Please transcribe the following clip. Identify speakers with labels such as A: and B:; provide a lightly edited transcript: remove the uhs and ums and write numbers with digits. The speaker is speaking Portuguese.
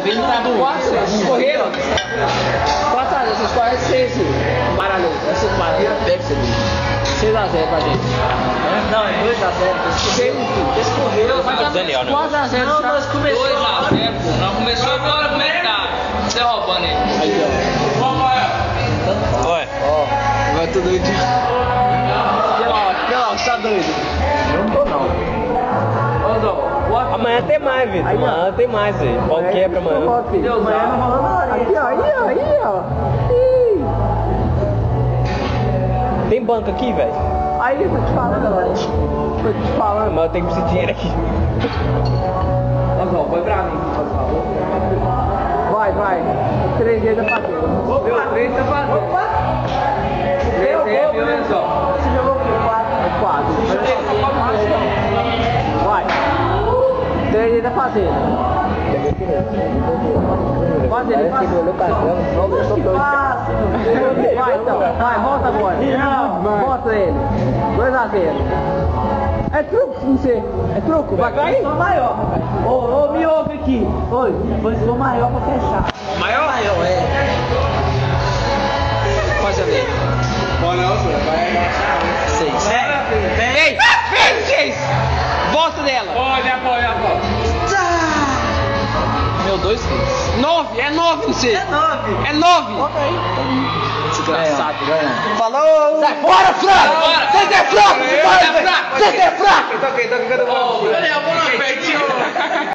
A: Ele tá do 4-6. Correram? 4-0, vocês correm 6. Baralho. Vocês baralham. 6-0 pra gente.
B: Não, é 2-0. Eles correram, mas
A: Daniel, né? 4-0.
B: Não, nós começamos
C: 2-0, pô. Nós começamos agora como é que tá? Você roubando ele.
A: Aí, ó.
C: Oi.
A: Vai tudo doido. Pela, você tá doido?
B: Eu não tô não.
D: Amanhã tem mais, Vitor. Amanhã tem mais, velho. Pau quebra amanhã.
B: Amanhã não rola nada.
E: Aqui, ó, aí, ó.
D: Tem banco aqui, velho?
E: Aí, eu tô te falando, galera. Tô te falando.
D: Mas eu tenho que precisar de dinheiro aqui.
B: Foi pra mim, por favor.
E: Vai. 3 dias da partida.
B: Deu 3 da partida.
E: Opa!
B: Deu gol, viu, olha só.
E: Você jogou o quê? 4. Vai. 3 dias da fazenda. Fazenda, vai então, vai, volta agora. Volta ele. 2-0. É truco, não sei. É truco, vai cair?
B: Sou maior. Ô, me ouve aqui. Oi, sou maior pra fechar.
A: Maior?
B: Maior, é.
A: Faz a ver.
C: Bom, não, senhor. Vai abaixar.
A: 6. Vem, 6. Volta dela.
C: Olha,
A: Meu 2, 9, é 9, não sei.
B: É 9.
A: É 9.
E: Volta aí.
A: Desgraçado.
E: Falou!
A: Sai fora, Franco! Você é fraco! Você é fraco!
C: Toquei, cadê o